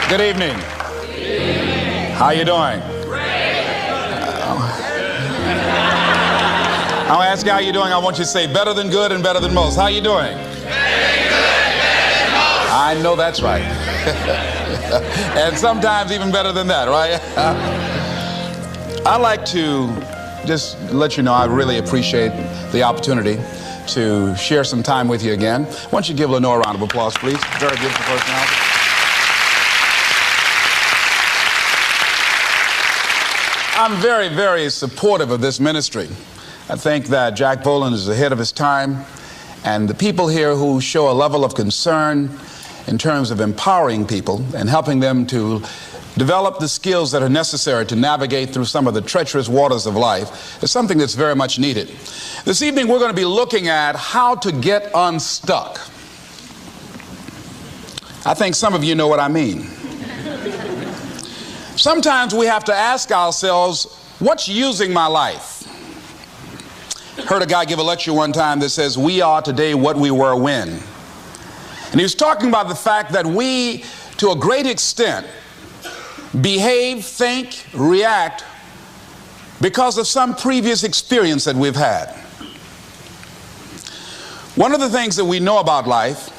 Good evening. How you doing? I'll ask you how you doing. I want you to say better than good and better than most. How you doing? I know that's right. And sometimes even better than that, right? I'd like to just let you know I really appreciate the opportunity to share some time with you again. Why don't you give Lenore a round of applause, please? Very beautiful personality. I'm very, very supportive of this ministry. I think that Jack Boland is ahead of his time, and the people here who show a level of concern in terms of empowering people and helping them to develop the skills that are necessary to navigate through some of the treacherous waters of life is something that's very much needed. This evening we're going to be looking at how to get unstuck. I think some of you know what I mean. Sometimes we have to ask ourselves, what's using my life? Heard a guy give a lecture one time that says, we are today what we were when. And he was talking about the fact that we, to a great extent, behave, think, react because of some previous experience that we've had. One of the things that we know about life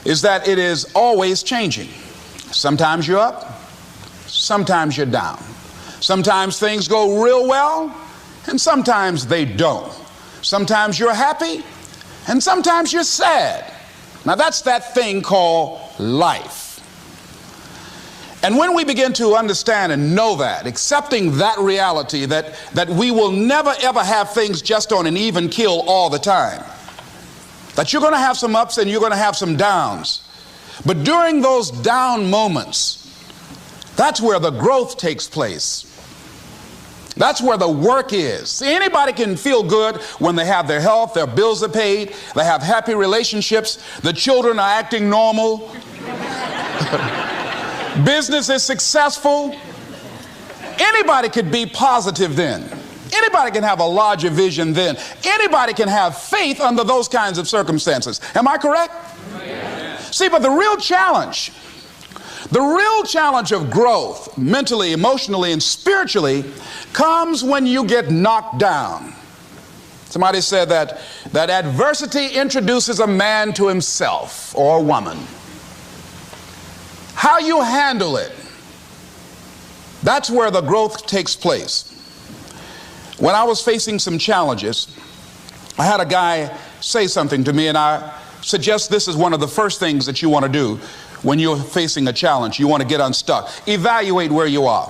is that it is always changing. Sometimes you're up, sometimes you're down. Sometimes things go real well, and sometimes they don't. Sometimes you're happy, and sometimes you're sad. Now that's that thing called life. And when we begin to understand and know that, accepting that reality that we will never ever have things just on an even keel all the time, that you're going to have some ups and you're going to have some downs, but during those down moments, that's where the growth takes place. That's where the work is. See, anybody can feel good when they have their health, their bills are paid, they have happy relationships, the children are acting normal, business is successful. Anybody could be positive then. Anybody can have a larger vision then. Anybody can have faith under those kinds of circumstances. Am I correct? Yes. See, but the real challenge of growth, mentally, emotionally, and spiritually, comes when you get knocked down. Somebody said that adversity introduces a man to himself or a woman. How you handle it, that's where the growth takes place. When I was facing some challenges, I had a guy say something to me, and I suggest this is one of the first things that you want to do when you're facing a challenge. You want to get unstuck. Evaluate where you are.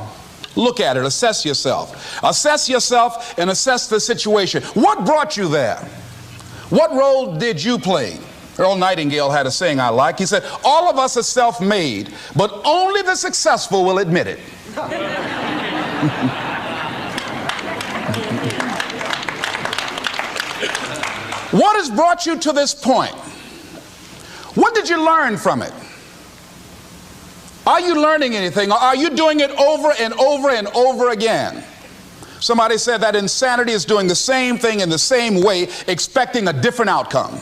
Look at it. Assess yourself. Assess yourself and assess the situation. What brought you there? What role did you play? Earl Nightingale had a saying I like. He said, all of us are self-made, but only the successful will admit it. What has brought you to this point? What did you learn from it? Are you learning anything, or are you doing it over and over and over again? Somebody said that insanity is doing the same thing in the same way, expecting a different outcome.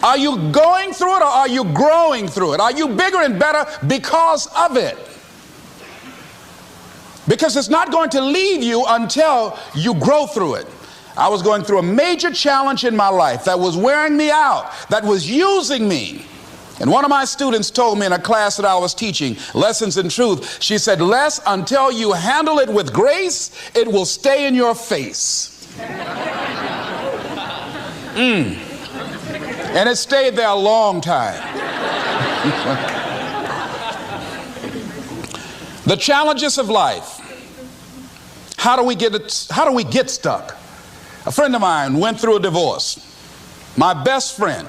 Are you going through it, or are you growing through it? Are you bigger and better because of it? Because it's not going to leave you until you grow through it. I was going through a major challenge in my life that was wearing me out, that was using me. And one of my students told me in a class that I was teaching, Lessons in Truth, she said, Les, until you handle it with grace, it will stay in your face. And it stayed there a long time. The challenges of life. How do we get stuck? A friend of mine went through a divorce. My best friend.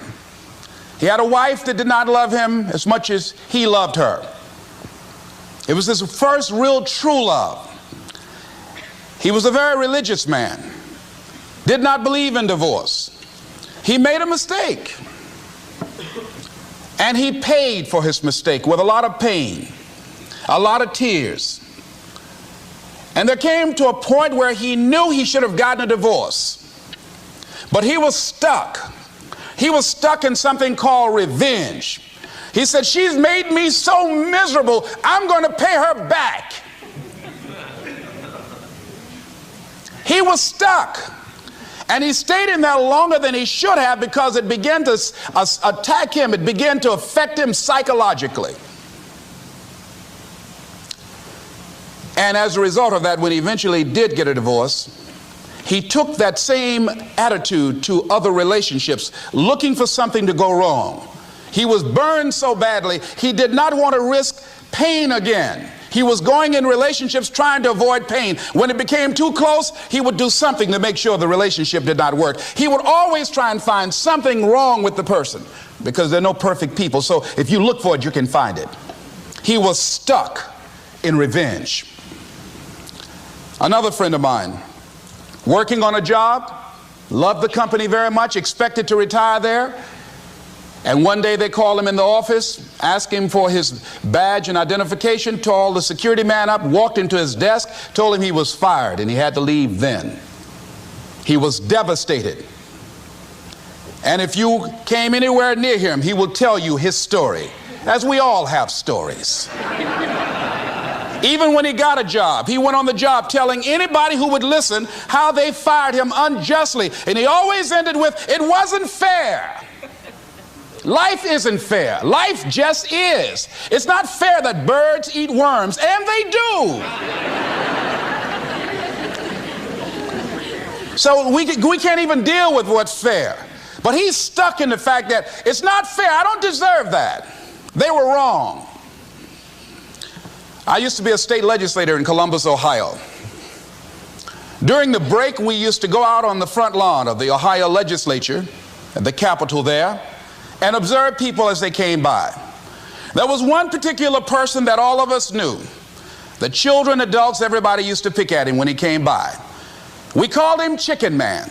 He had a wife that did not love him as much as he loved her. It was his first real true love. He was a very religious man. Did not believe in divorce. He made a mistake. And he paid for his mistake with a lot of pain, a lot of tears. And there came to a point where he knew he should have gotten a divorce. But he was stuck. He was stuck in something called revenge. He said, she's made me so miserable, I'm going to pay her back. He was stuck. And he stayed in there longer than he should have because it began to attack him. It began to affect him psychologically. And as a result of that, when he eventually did get a divorce, he took that same attitude to other relationships, looking for something to go wrong. He was burned so badly, he did not want to risk pain again. He was going in relationships trying to avoid pain. When it became too close, he would do something to make sure the relationship did not work. He would always try and find something wrong with the person because there are no perfect people. So if you look for it, you can find it. He was stuck in revenge. Another friend of mine, working on a job, loved the company very much, expected to retire there. And one day they called him in the office, asked him for his badge and identification, called the security man up, walked into his desk, told him he was fired and he had to leave then. He was devastated. And if you came anywhere near him, he will tell you his story, as we all have stories. Even when he got a job, he went on the job telling anybody who would listen how they fired him unjustly. And he always ended with, it wasn't fair. Life isn't fair. Life just is. It's not fair that birds eat worms, and they do. So we can't even deal with what's fair. But he's stuck in the fact that it's not fair. I don't deserve that. They were wrong. I used to be a state legislator in Columbus, Ohio. During the break, we used to go out on the front lawn of the Ohio legislature, at the Capitol there, and observe people as they came by. There was one particular person that all of us knew. The children, adults, everybody used to pick at him when he came by. We called him Chicken Man.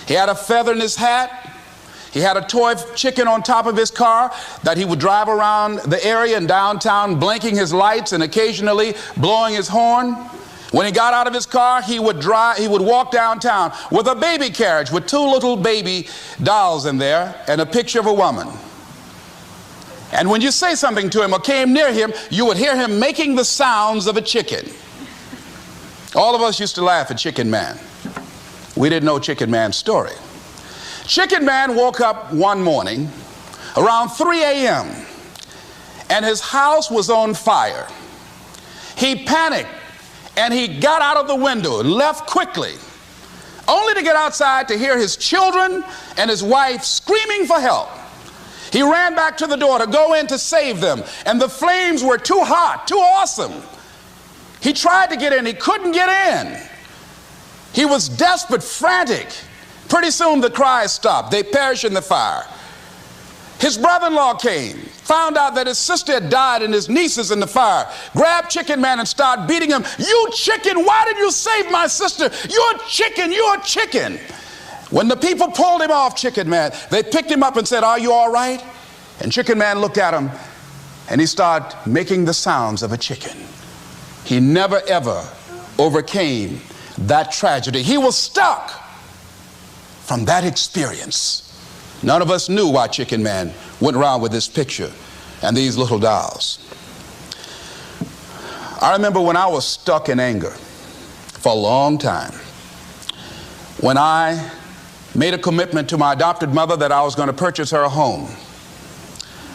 He had a feather in his hat. He had a toy chicken on top of his car that he would drive around the area in downtown, blinking his lights and occasionally blowing his horn. When he got out of his car, he would walk downtown with a baby carriage with two little baby dolls in there and a picture of a woman. And when you say something to him or came near him, you would hear him making the sounds of a chicken. All of us used to laugh at Chicken Man. We didn't know Chicken Man's story. Chicken Man woke up one morning around 3 a.m. and his house was on fire. He panicked. And he got out of the window and left quickly, only to get outside to hear his children and his wife screaming for help. He ran back to the door to go in to save them, and the flames were too hot, too awesome. He tried to get in, he couldn't get in. He was desperate, frantic. Pretty soon the cries stopped. They perished in the fire. His brother-in-law came, found out that his sister had died and his nieces in the fire, grabbed Chicken Man and started beating him. You chicken, why did you save my sister? You're chicken, you're chicken. When the people pulled him off Chicken Man, they picked him up and said, are you all right? And Chicken Man looked at him and he started making the sounds of a chicken. He never ever overcame that tragedy. He was stuck from that experience. None of us knew why Chicken Man went around with this picture and these little dolls. I remember when I was stuck in anger for a long time, when I made a commitment to my adopted mother that I was going to purchase her a home.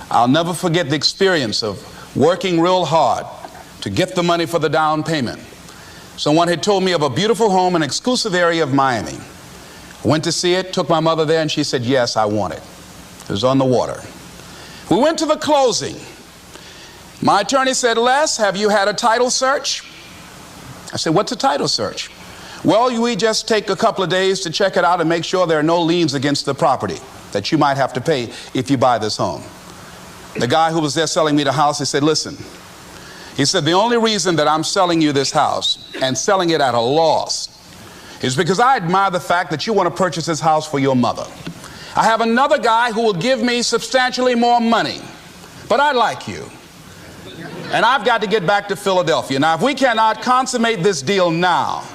I'll never forget the experience of working real hard to get the money for the down payment. Someone had told me of a beautiful home in an exclusive area of Miami. Went to see it, took my mother there, and she said, yes, I want it. It was on the water. We went to the closing. My attorney said, Les, have you had a title search? I said, what's a title search? Well, we just take a couple of days to check it out and make sure there are no liens against the property that you might have to pay if you buy this home. The guy who was there selling me the house, he said, listen, he said, the only reason that I'm selling you this house and selling it at a loss is because I admire the fact that you want to purchase this house for your mother. I have another guy who will give me substantially more money, but I like you. And I've got to get back to Philadelphia. Now, if we cannot consummate this deal now,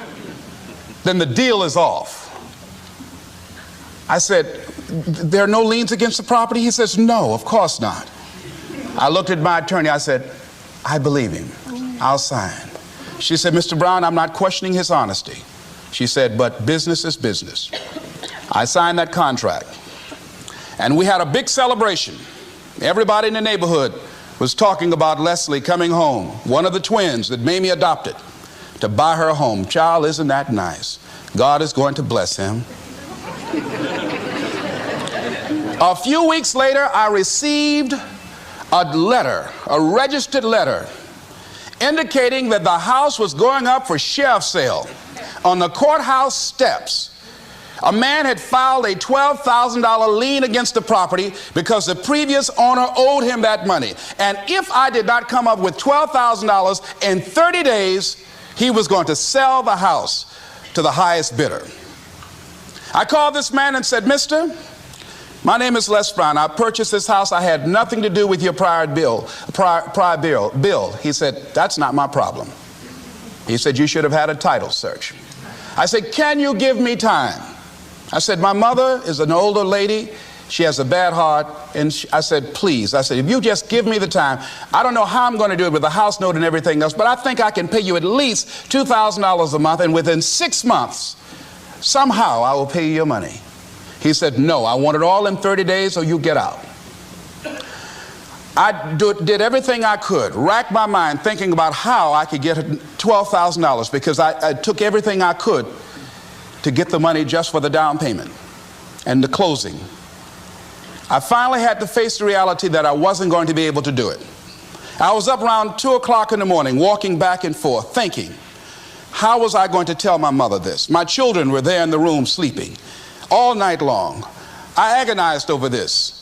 then the deal is off. I said, there are no liens against the property? He says, no, of course not. I looked at my attorney. I said, I believe him. I'll sign. She said, Mr. Brown, I'm not questioning his honesty. She said, but business is business. I signed that contract. And we had a big celebration. Everybody in the neighborhood was talking about Leslie coming home, one of the twins that Mamie adopted, to buy her a home. Child, isn't that nice? God is going to bless him. A few weeks later, I received a letter, a registered letter, indicating that the house was going up for sheriff's sale on the courthouse steps. A man had filed a $12,000 lien against the property because the previous owner owed him that money. And if I did not come up with $12,000 in 30 days, he was going to sell the house to the highest bidder. I called this man and said, Mister, my name is Les Brown. I purchased this house. I had nothing to do with your prior bill. He said, that's not my problem. He said, you should have had a title search. I said, can you give me time? I said, my mother is an older lady. She has a bad heart. And I said, please. I said, if you just give me the time, I don't know how I'm going to do it with the house note and everything else, but I think I can pay you at least $2,000 a month, and within 6 months, somehow I will pay you your money. He said, no, I want it all in 30 days or you get out. I did everything I could, racked my mind thinking about how I could get $12,000 because I took everything I could to get the money just for the down payment and the closing. I finally had to face the reality that I wasn't going to be able to do it. I was up around 2 o'clock in the morning walking back and forth thinking, how was I going to tell my mother this? My children were there in the room sleeping all night long. I agonized over this.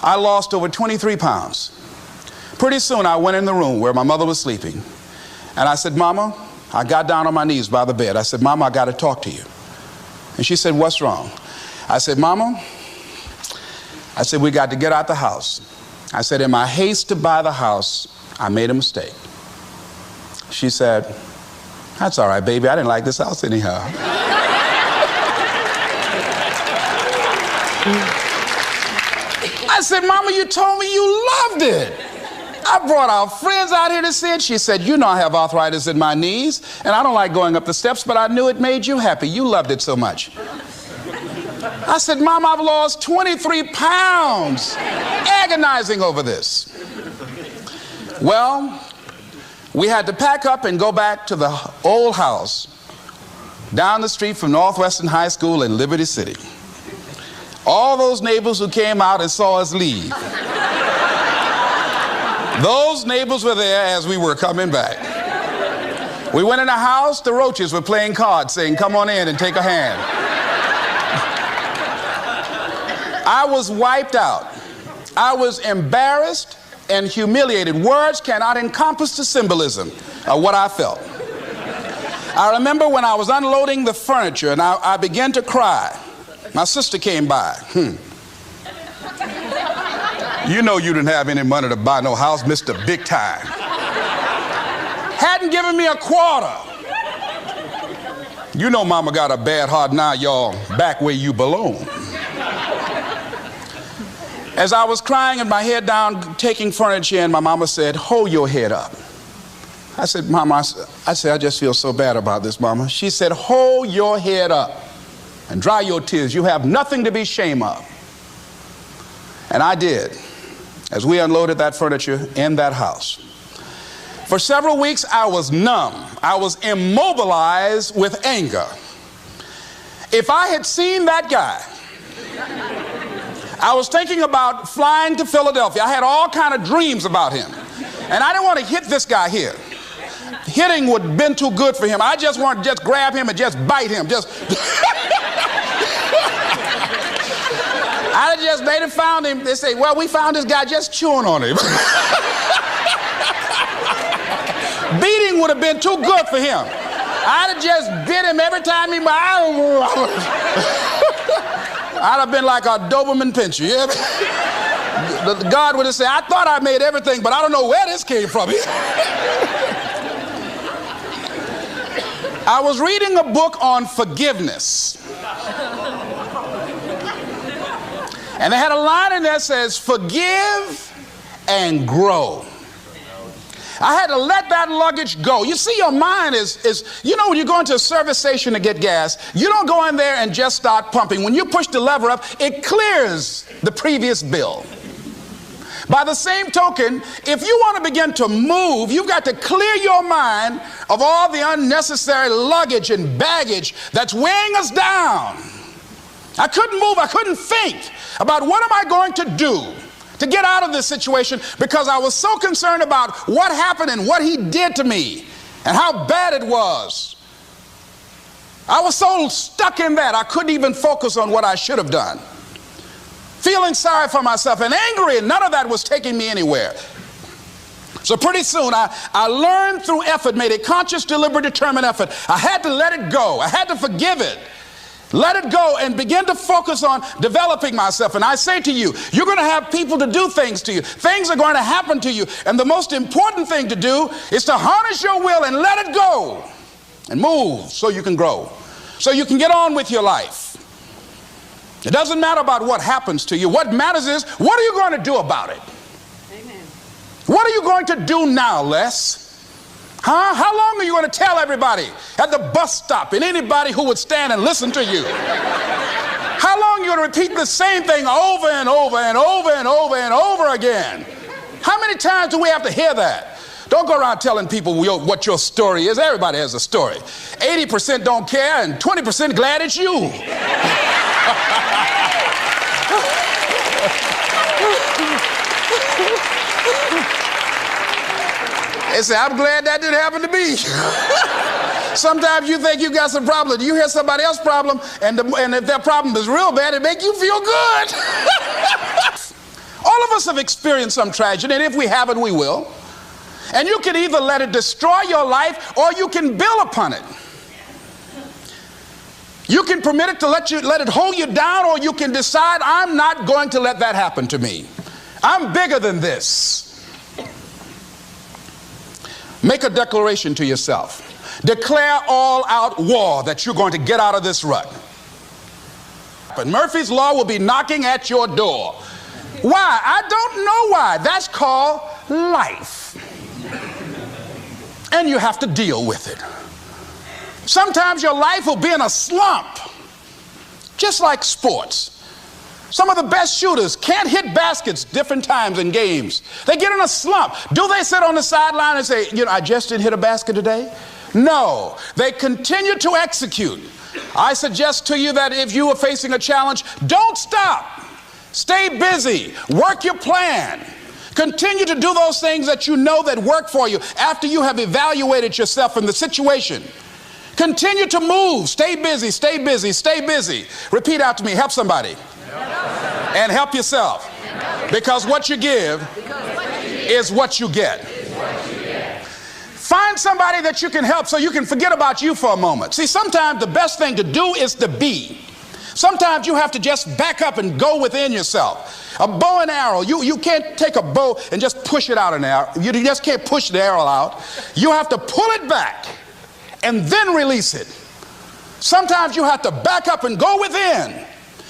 I lost over 23 pounds. Pretty soon I went in the room where my mother was sleeping and I said, Mama, I got down on my knees by the bed. I said, Mama, I got to talk to you. And she said, what's wrong? I said, Mama, I said, we got to get out the house. I said, in my haste to buy the house, I made a mistake. She said, that's all right, baby. I didn't like this house anyhow. I said, Mama, you told me you loved it. I brought our friends out here to see it. She said, you know I have arthritis in my knees, and I don't like going up the steps, but I knew it made you happy. You loved it so much. I said, Mom, I've lost 23 pounds agonizing over this. Well, we had to pack up and go back to the old house down the street from Northwestern High School in Liberty City. All those neighbors who came out and saw us leave, those neighbors were there as we were coming back. We went in the house, the roaches were playing cards saying, come on in and take a hand. I was wiped out. I was embarrassed and humiliated. Words cannot encompass the symbolism of what I felt. I remember when I was unloading the furniture and I began to cry. My sister came by. You know you didn't have any money to buy no house, Mr. Big Time. Hadn't given me a quarter. You know Mama got a bad heart now, y'all, back where you belong. As I was crying and my head down, taking furniture in, my mama said, hold your head up. I said, Mama, I just feel so bad about this, Mama. She said, hold your head up and dry your tears. You have nothing to be ashamed of. And I did, as we unloaded that furniture in that house. For several weeks, I was numb. I was immobilized with anger. If I had seen that guy, I was thinking about flying to Philadelphia. I had all kind of dreams about him. And I didn't want to hit this guy here. Hitting would have been too good for him. I just wanted to just grab him and just bite him. They'd have found him. They say, well, we found this guy just chewing on him. Beating would have been too good for him. I'd have just bit him every time he... I'd have been like a Doberman pincher. Yeah? God would have said, I thought I made everything, but I don't know where this came from. I was reading a book on forgiveness. And they had a line in there that says, forgive and grow. I had to let that luggage go. You see, your mind is when you go into a service station to get gas, you don't go in there and just start pumping. When you push the lever up, it clears the previous bill. By the same token, if you want to begin to move, you've got to clear your mind of all the unnecessary luggage and baggage that's weighing us down. I couldn't move. I couldn't think about what am I going to do to get out of this situation, because I was so concerned about what happened and what he did to me and how bad it was. I was so stuck in that I couldn't even focus on what I should have done. Feeling sorry for myself and angry, and none of that was taking me anywhere. So pretty soon I learned through effort, made a conscious, deliberate, determined effort. I had to let it go. I had to forgive it. Let it go and begin to focus on developing myself. And I say to you, you're going to have people to do things to you. Things are going to happen to you. And the most important thing to do is to harness your will and let it go and move so you can grow, so you can get on with your life. It doesn't matter about what happens to you. What matters is, what are you going to do about it? Amen. What are you going to do now, Les? Huh? How long are you going to tell everybody at the bus stop and anybody who would stand and listen to you? How long are you going to repeat the same thing over and over and over and over and over again? How many times do we have to hear that? Don't go around telling people what your story is. Everybody has a story. 80% don't care and 20% glad it's you. They say, I'm glad that didn't happen to me. Sometimes you think you got some problem. You hear somebody else's problem, and if their problem is real bad, it makes you feel good. All of us have experienced some tragedy, and if we haven't, we will. And you can either let it destroy your life, or you can build upon it. You can permit it to let it hold you down, or you can decide, I'm not going to let that happen to me. I'm bigger than this. Make a declaration to yourself. Declare all out war that you're going to get out of this rut. But Murphy's Law will be knocking at your door. Why? I don't know why. That's called life. And you have to deal with it. Sometimes your life will be in a slump, just like sports. Some of the best shooters can't hit baskets different times in games. They get in a slump. Do they sit on the sideline and say, I just didn't hit a basket today? No, they continue to execute. I suggest to you that if you are facing a challenge, don't stop. Stay busy. Work your plan. Continue to do those things that you know that work for you after you have evaluated yourself in the situation. Continue to move. Stay busy, stay busy, stay busy. Repeat out to me. Help somebody. And help yourself. Because what you give is what you get. Find somebody that you can help so you can forget about you for a moment. See, sometimes the best thing to do is to be. Sometimes you have to just back up and go within yourself. A bow and arrow, you can't take a bow and just push it out an arrow. You just can't push the arrow out. You have to pull it back and then release it. Sometimes you have to back up and go within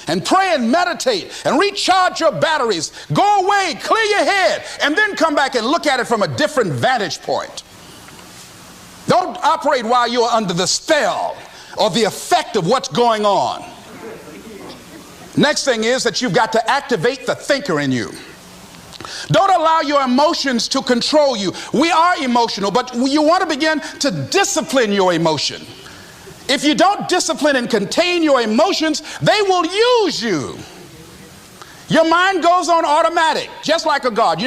and pray and meditate and recharge your batteries. Go away, clear your head, and then come back and look at it from a different vantage point. Don't operate while you're under the spell or the effect of what's going on. Next thing is that you've got to activate the thinker in you. Don't allow your emotions to control you. We are emotional, but you want to begin to discipline your emotion. If you don't discipline and contain your emotions, they will use you. Your mind goes on automatic, just like a God.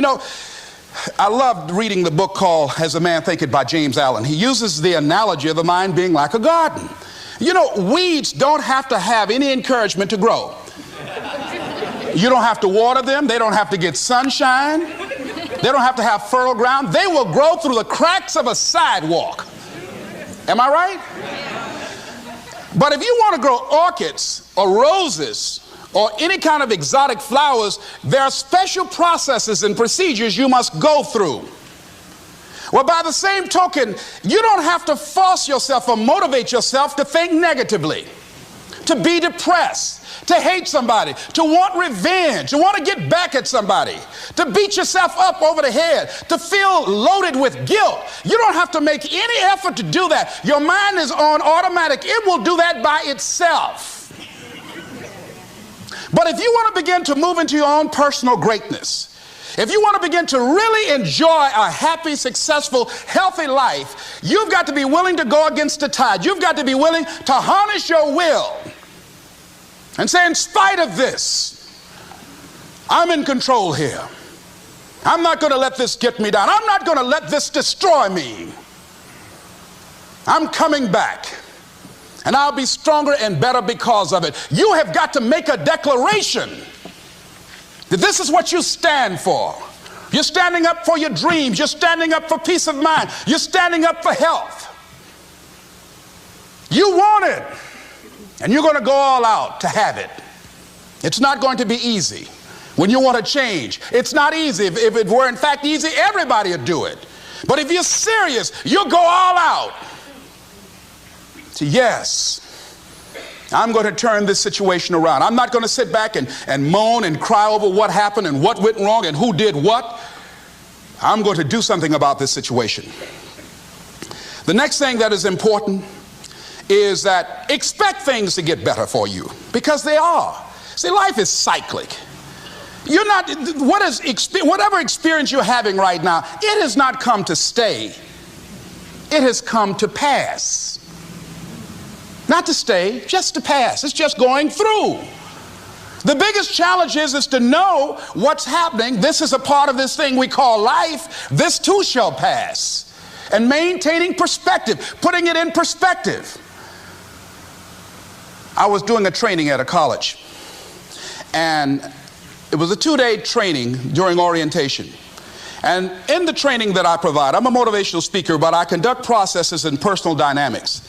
I loved reading the book called As a Man Thinketh by James Allen. He uses the analogy of the mind being like a garden. Weeds don't have to have any encouragement to grow. You don't have to water them. They don't have to get sunshine. They don't have to have fertile ground. They will grow through the cracks of a sidewalk. Am I right? But if you want to grow orchids or roses or any kind of exotic flowers, there are special processes and procedures you must go through. Well, by the same token, you don't have to force yourself or motivate yourself to think negatively, to be depressed, to hate somebody, to want revenge, to want to get back at somebody, to beat yourself up over the head, to feel loaded with guilt. You don't have to make any effort to do that. Your mind is on automatic. It will do that by itself. But if you want to begin to move into your own personal greatness, if you want to begin to really enjoy a happy, successful, healthy life, you've got to be willing to go against the tide. You've got to be willing to harness your will and say, in spite of this, I'm in control here. I'm not going to let this get me down. I'm not going to let this destroy me. I'm coming back. And I'll be stronger and better because of it. You have got to make a declaration that this is what you stand for. You're standing up for your dreams. You're standing up for peace of mind. You're standing up for health. You want it. And you're going to go all out to have it. It's not going to be easy. When you want to change, it's not easy. If it were in fact easy, everybody would do it. But if you're serious, you'll go all out. So yes, I'm going to turn this situation around. I'm not going to sit back and moan and cry over what happened and what went wrong and who did what. I'm going to do something about this situation. The next thing that is important is that expect things to get better for you, because they are. See, life is cyclic. You're not, whatever experience you're having right now, it has not come to stay. It has come to pass. Not to stay, just to pass. It's just going through. The biggest challenge is to know what's happening. This is a part of this thing we call life. This too shall pass. And maintaining perspective, putting it in perspective. I was doing a training at a college, and it was a 2-day training during orientation. And in the training that I provide, I'm a motivational speaker, but I conduct processes in personal dynamics,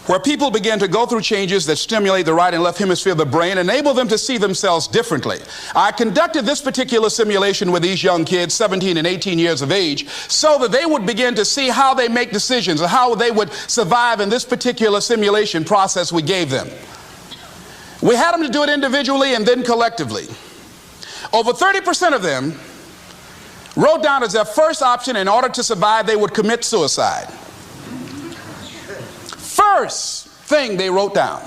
where people begin to go through changes that stimulate the right and left hemisphere of the brain, enable them to see themselves differently. I conducted this particular simulation with these young kids, 17 and 18 years of age, so that they would begin to see how they make decisions and how they would survive in this particular simulation process we gave them. We had them to do it individually and then collectively. Over 30% of them wrote down as their first option, in order to survive, they would commit suicide. First thing they wrote down.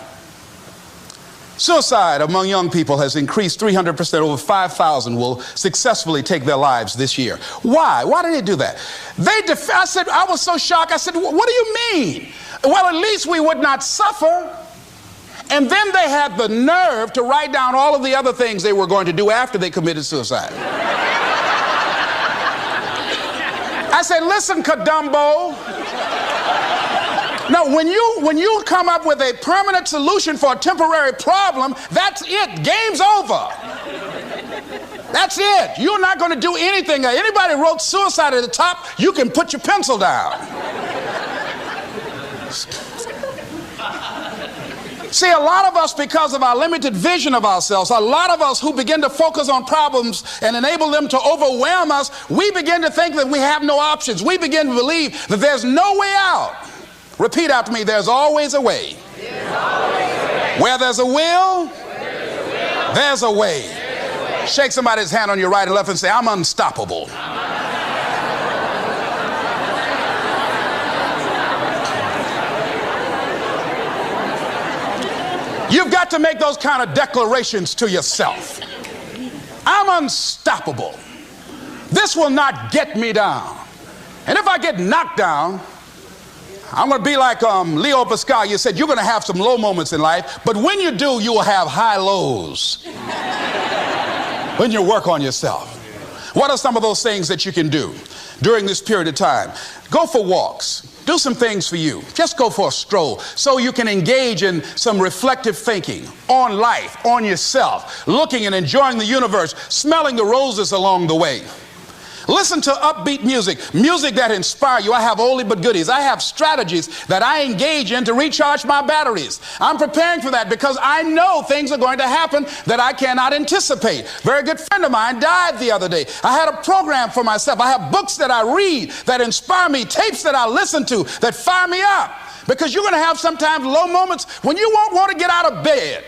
Suicide among young people has increased 300%. Over 5,000 will successfully take their lives this year. Why? Why did they do that? I said, I was so shocked. I said, what do you mean? Well, at least we would not suffer. And then they had the nerve to write down all of the other things they were going to do after they committed suicide. I said, listen, Kadumbo. Now, when you come up with a permanent solution for a temporary problem, that's it. Game's over. That's it. You're not going to do anything. Anybody wrote suicide at the top, you can put your pencil down. See, a lot of us, because of our limited vision of ourselves, a lot of us who begin to focus on problems and enable them to overwhelm us, we begin to think that we have no options. We begin to believe that there's no way out. Repeat after me, there's always a way. Where there's a will, there's a way. Shake somebody's hand on your right and left and say, I'm unstoppable. You've got to make those kind of declarations to yourself. I'm unstoppable. This will not get me down. And if I get knocked down, I'm going to be like Leo Pascal. You said you're going to have some low moments in life, but when you do, you will have high lows when you work on yourself. What are some of those things that you can do during this period of time? Go for walks. Do some things for you. Just go for a stroll so you can engage in some reflective thinking on life, on yourself, looking and enjoying the universe, smelling the roses along the way. Listen to upbeat music, music that inspires you. I have oldie but goodies. I have strategies that I engage in to recharge my batteries. I'm preparing for that because I know things are going to happen that I cannot anticipate. A very good friend of mine died the other day. I had a program for myself. I have books that I read that inspire me, tapes that I listen to that fire me up. Because you're going to have sometimes low moments when you won't want to get out of bed.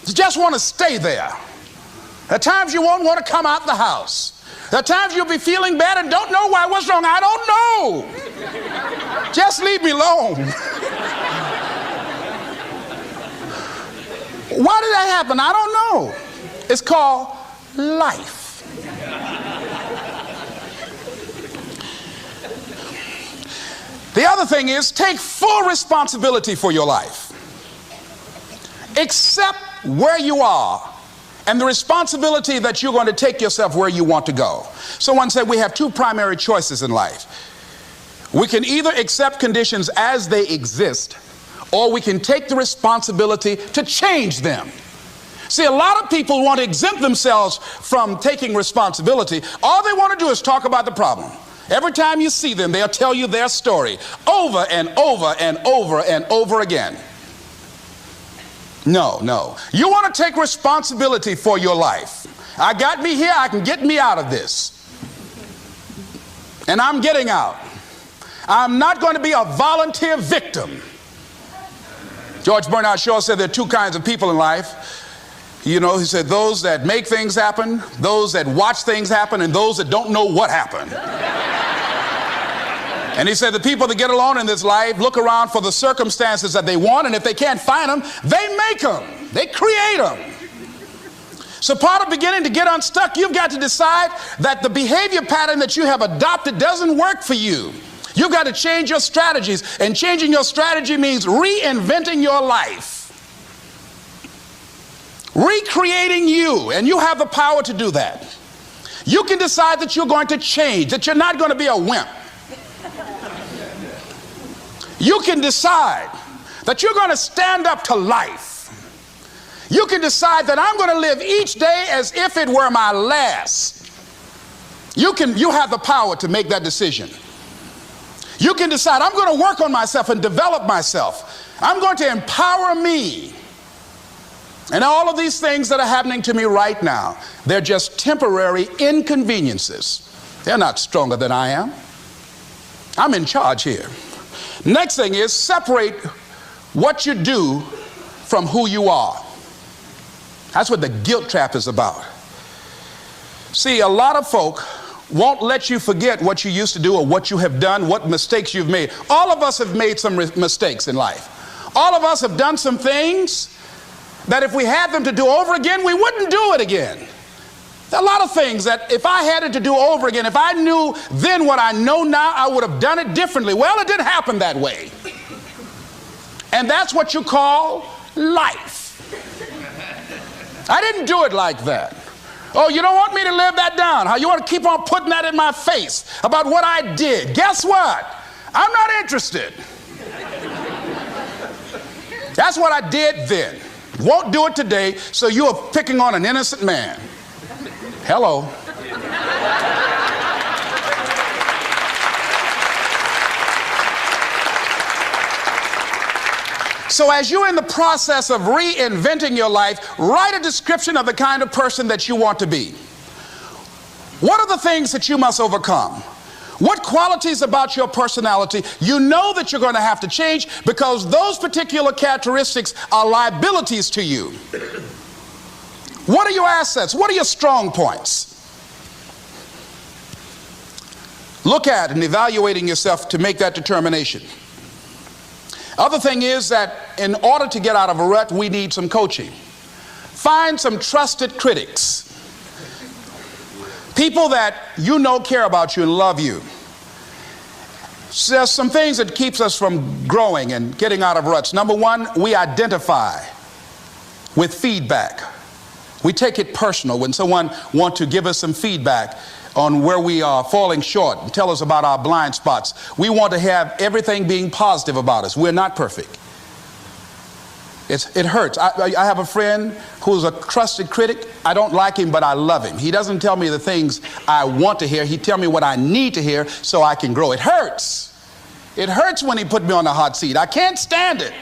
You just want to stay there. At times you won't want to come out the house. At times you'll be feeling bad and don't know why. What's wrong? I don't know. Just leave me alone. Why did that happen? I don't know. It's called life. The other thing is, take full responsibility for your life. Accept where you are and the responsibility that you're going to take yourself where you want to go. Someone said we have two primary choices in life. We can either accept conditions as they exist, or we can take the responsibility to change them. See, a lot of people want to exempt themselves from taking responsibility. All they want to do is talk about the problem. Every time you see them, they'll tell you their story over and over and over and over again. No, no. You want to take responsibility for your life. I got me here, I can get me out of this. And I'm getting out. I'm not going to be a volunteer victim. George Bernard Shaw said there are two kinds of people in life. You know, he said those that make things happen, those that watch things happen, and those that don't know what happened. And he said the people that get along in this life look around for the circumstances that they want, and if they can't find them, they make them. They create them. So part of beginning to get unstuck, you've got to decide that the behavior pattern that you have adopted doesn't work for you. You've got to change your strategies, and changing your strategy means reinventing your life. Recreating you, and you have the power to do that. You can decide that you're going to change, that you're not going to be a wimp. You can decide that you're going to stand up to life. You can decide that I'm going to live each day as if it were my last. You have the power to make that decision. You can decide I'm going to work on myself and develop myself. I'm going to empower me. And all of these things that are happening to me right now, they're just temporary inconveniences. They're not stronger than I am. I'm in charge here. Next thing is separate what you do from who you are. That's what the guilt trap is about. See, a lot of folk won't let you forget what you used to do or what you have done, what mistakes you've made. All of us have made some mistakes in life. All of us have done some things that if we had them to do over again, we wouldn't do it again. There are a lot of things that if I had it to do over again, if I knew then what I know now, I would have done it differently. Well, it didn't happen that way. And that's what you call life. I didn't do it like that. Oh, you don't want me to live that down? How you want to keep on putting that in my face about what I did? Guess what? I'm not interested. That's what I did then. Won't do it today, so you are picking on an innocent man. Hello. So as you're in the process of reinventing your life, write a description of the kind of person that you want to be. What are the things that you must overcome? What qualities about your personality you know that you're going to have to change because those particular characteristics are liabilities to you? What are your assets? What are your strong points? Look at and evaluating yourself to make that determination. Other thing is that in order to get out of a rut, we need some coaching. Find some trusted critics. People that you know care about you and love you. So there's some things that keeps us from growing and getting out of ruts. Number one, we identify with feedback. We take it personal when someone wants to give us some feedback on where we are falling short and tell us about our blind spots. We want to have everything being positive about us. We're not perfect. It hurts. I have a friend who's a trusted critic. I don't like him, but I love him. He doesn't tell me the things I want to hear. He tells me what I need to hear so I can grow. It hurts. It hurts when he put me on the hot seat. I can't stand it.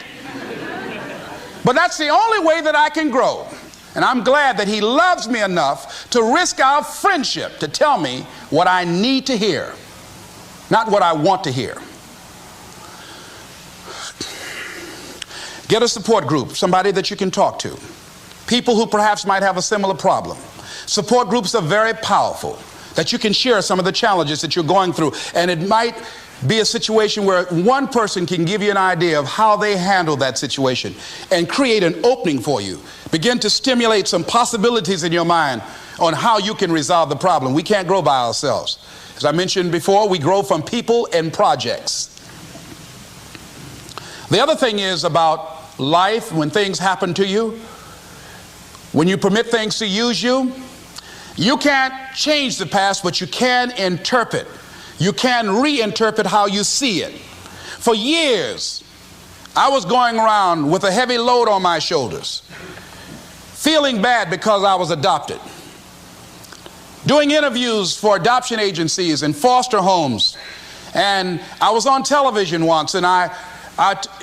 But that's the only way that I can grow. And I'm glad that he loves me enough to risk our friendship to tell me what I need to hear, not what I want to hear. Get a support group, somebody that you can talk to. people who perhaps might have a similar problem. Support groups are very powerful, that you can share some of the challenges that you're going through, and it might be a situation where one person can give you an idea of how they handle that situation and create an opening for you. Begin to stimulate some possibilities in your mind on how you can resolve the problem. We can't grow by ourselves. As I mentioned before, we grow from people and projects. The other thing is about life, when things happen to you, when you permit things to use you, you can't change the past, but you can interpret. You can reinterpret how you see it. For years, I was going around with a heavy load on my shoulders, feeling bad because I was adopted, doing interviews for adoption agencies and foster homes. And I was on television once, and I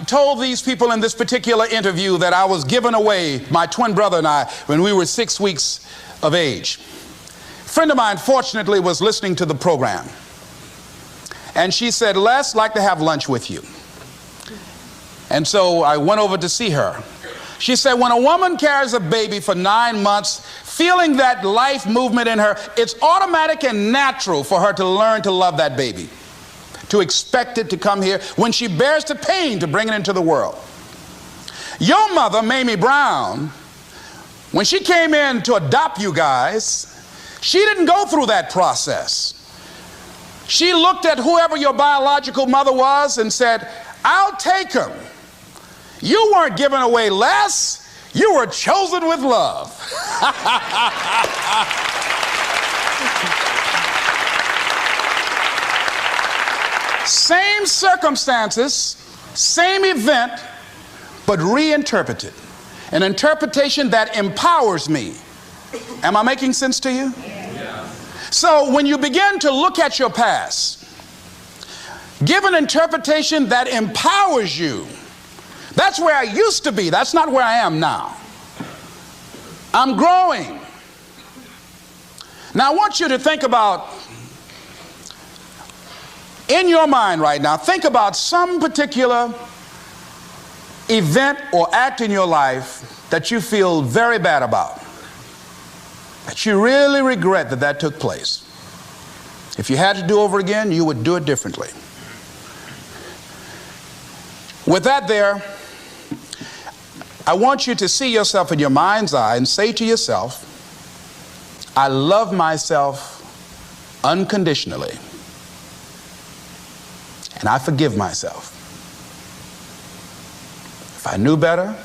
told these people in this particular interview that I was giving away my twin brother and I when we were 6 weeks of age. A friend of mine, fortunately, was listening to the program. And she said, "Les, I'd like to have lunch with you." And so I went over to see her. She said, when a woman carries a baby for 9 months, feeling that life movement in her, it's automatic and natural for her to learn to love that baby, to expect it to come here when she bears the pain to bring it into the world. Your mother, Mamie Brown, when she came in to adopt you guys, she didn't go through that process. She looked at whoever your biological mother was and said, "I'll take him." You weren't given away less. You were chosen with love. Same circumstances, same event, but reinterpreted. An interpretation that empowers me. Am I making sense to you? So when you begin to look at your past, give an interpretation that empowers you. That's where I used to be. That's not where I am now. I'm growing. Now I want you to think about, in your mind right now, think about some particular event or act in your life that you feel very bad about, that you really regret that took place. If you had to do over again, you would do it differently. With that there, I want you to see yourself in your mind's eye and say to yourself, I love myself unconditionally, and I forgive myself. If I knew better,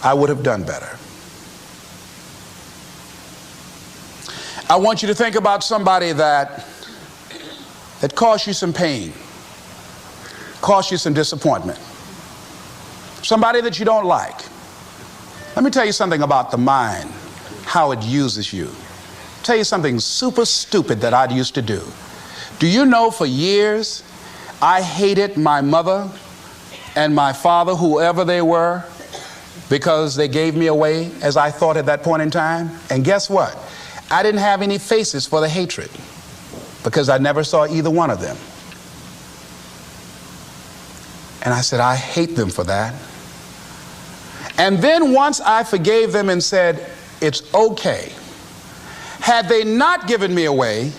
I would have done better. I want you to think about somebody that caused you some pain, caused you some disappointment, somebody that you don't like. Let me tell you something about the mind, how it uses you. Tell you something super stupid that I used to do. Do you know for years I hated my mother and my father, whoever they were, because they gave me away as I thought at that point in time? And guess what? I didn't have any faces for the hatred because I never saw either one of them. And I said, I hate them for that. And then once I forgave them and said, it's okay, had they not given me away,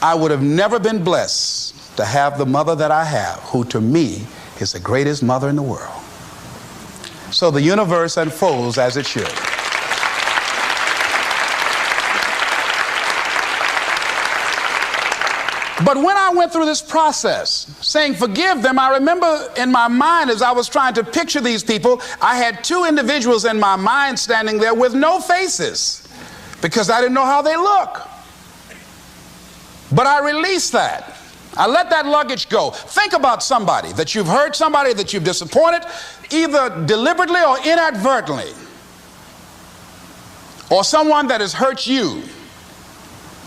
I would have never been blessed to have the mother that I have, who to me is the greatest mother in the world. So the universe unfolds as it should. But when I went through this process, saying forgive them, I remember in my mind as I was trying to picture these people, I had two individuals in my mind standing there with no faces because I didn't know how they look. But I released that. I let that luggage go. Think about somebody that you've hurt, somebody that you've disappointed, either deliberately or inadvertently, or someone that has hurt you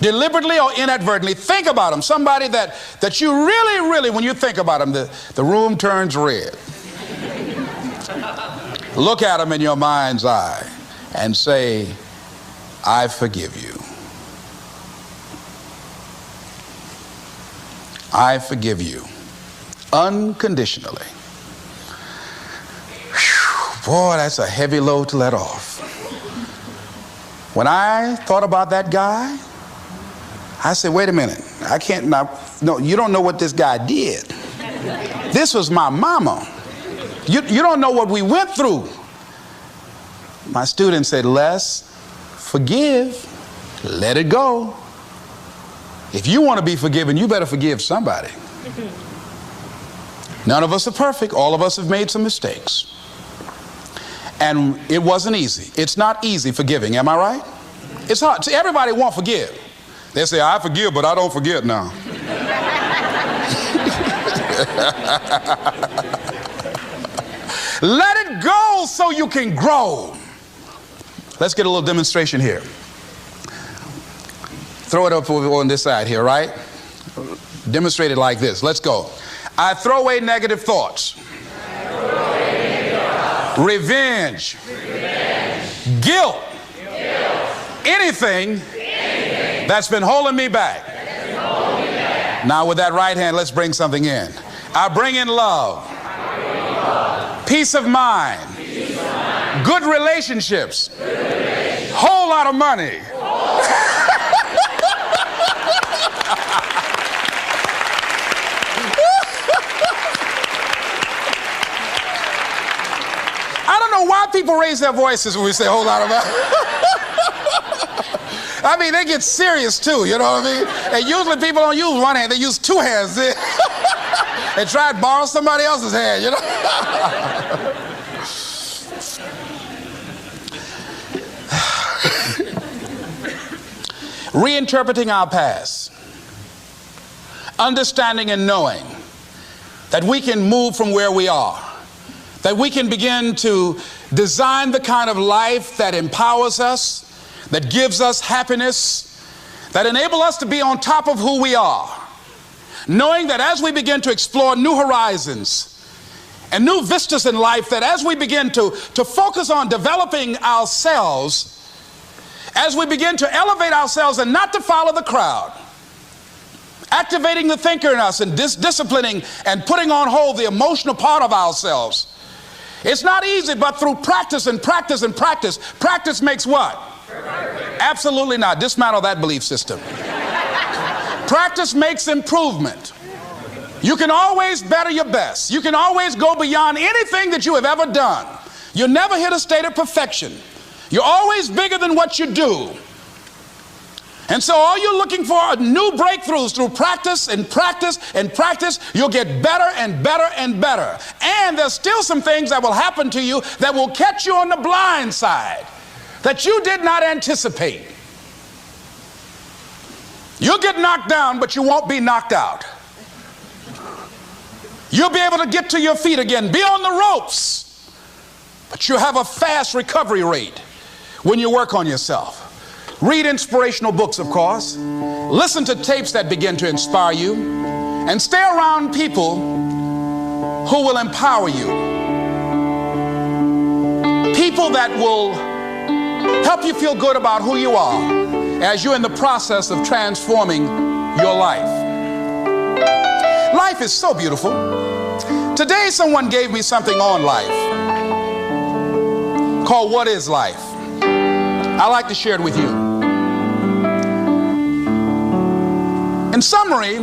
deliberately or inadvertently. Think about them. Somebody that you really, when you think about them, the room turns red. Look at them in your mind's eye and say, I forgive you. I forgive you unconditionally. Whew, Boy, that's a heavy load to let off. When I thought about that guy, I said, wait a minute, I can't, no, you don't know what this guy did. This was my mama. You don't know what we went through. My student said, Les, forgive, let it go. If you want to be forgiven, you better forgive somebody. None of us are perfect. All of us have made some mistakes. And it wasn't easy. It's not easy forgiving, am I right? It's hard. See, everybody won't forgive. They say, I forgive, but I don't forget now. Let it go so you can grow. Let's get a little demonstration here. Throw it up on this side here, right? Demonstrate it like this. Let's go. I throw away negative thoughts. Revenge. Guilt. Anything that's been holding me back. Now with that right hand, let's bring something in. I bring in love. Peace of mind. Good relationships. Whole lot of money. I don't know why people raise their voices when we say whole lot of money. I mean, they get serious too, you know what I mean? And usually people don't use one hand, they use two hands. And try to borrow somebody else's hand, you know? Reinterpreting our past. Understanding and knowing that we can move from where we are. That we can begin to design the kind of life that empowers us, that gives us happiness, that enable us to be on top of who we are. Knowing that as we begin to explore new horizons and new vistas in life, that as we begin to focus on developing ourselves, as we begin to elevate ourselves and not to follow the crowd, activating the thinker in us and disciplining and putting on hold the emotional part of ourselves. It's not easy, but through practice and practice and practice, practice makes what? Absolutely not. Dismantle that belief system. Practice makes improvement. You can always better your best. You can always go beyond anything that you have ever done. You'll never hit a state of perfection. You're always bigger than what you do. And so all you're looking for are new breakthroughs through practice and practice and practice. You'll get better and better and better. And there's still some things that will happen to you that will catch you on the blind side that you did not anticipate. You'll get knocked down, but you won't be knocked out. You'll be able to get to your feet again, be on the ropes, but you'll have a fast recovery rate when you work on yourself. Read inspirational books, of course. Listen to tapes that begin to inspire you. And stay around people who will empower you. People that will help you feel good about who you are as you're in the process of transforming your life. Life is so beautiful. Today someone gave me something on life called What is Life? I'd like to share it with you. In summary,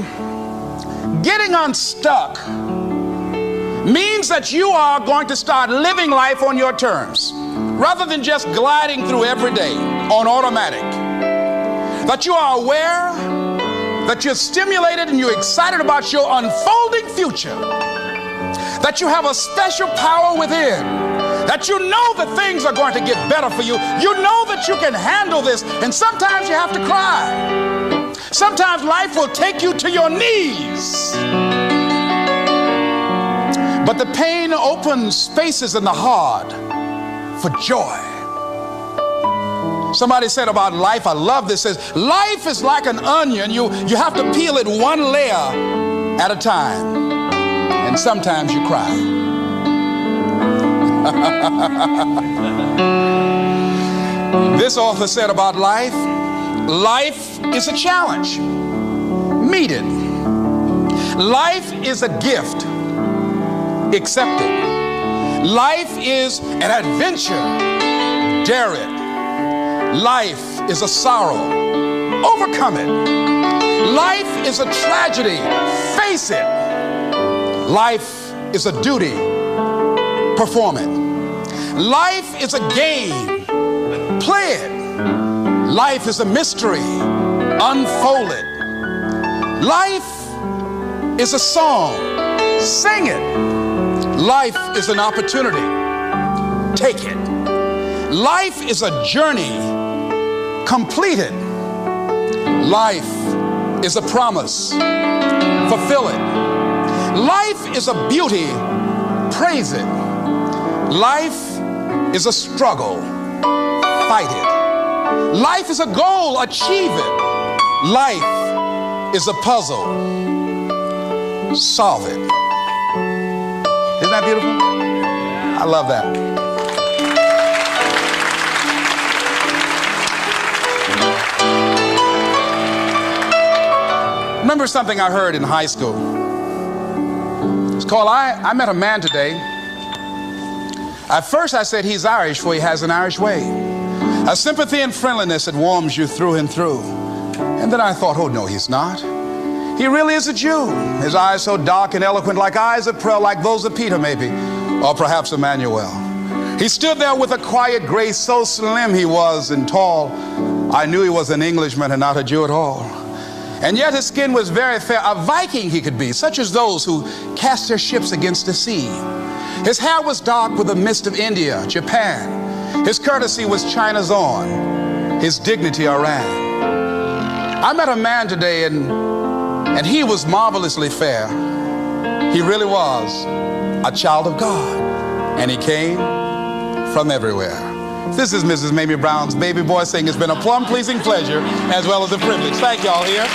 getting unstuck means that you are going to start living life on your terms rather than just gliding through every day on automatic. That you are aware, that you're stimulated and you're excited about your unfolding future. That you have a special power within. That you know that things are going to get better for you. You know that you can handle this, and sometimes you have to cry. Sometimes life will take you to your knees. But the pain opens spaces in the heart for joy. Somebody said about life, I love this, says, life is like an onion. You have to peel it one layer at a time. And sometimes you cry. This author said about life, life is a challenge. Meet it. Life is a gift. Accept it. Life is an adventure. Dare it. Life is a sorrow. Overcome it. Life is a tragedy. Face it. Life is a duty. Perform it. Life is a game. Play it. Life is a mystery. Unfold it. Life is a song. Sing it. Life is an opportunity. Take it. Life is a journey. Complete it. Life is a promise. Fulfill it. Life is a beauty. Praise it. Life is a struggle. Fight it. Life is a goal. Achieve it. Life is a puzzle. Solve it. Isn't that beautiful? I love that. Remember something I heard in high school. It's called, I met a man today. At first I said he's Irish, for he has an Irish way. A sympathy and friendliness that warms you through and through. And then I thought, oh no, he's not. He really is a Jew. His eyes so dark and eloquent, like eyes of pearl, like those of Peter maybe, or perhaps Emmanuel. He stood there with a quiet grace, so slim he was and tall. I knew he was an Englishman and not a Jew at all. And yet his skin was very fair, a Viking he could be, such as those who cast their ships against the sea. His hair was dark with the mist of India, Japan. His courtesy was China's own, his dignity Iran. I met a man today and he was marvelously fair. He really was a child of God, and he came from everywhere. This is Mrs. Mamie Brown's baby boy saying it's been a plum pleasing pleasure as well as a privilege. Thank y'all here.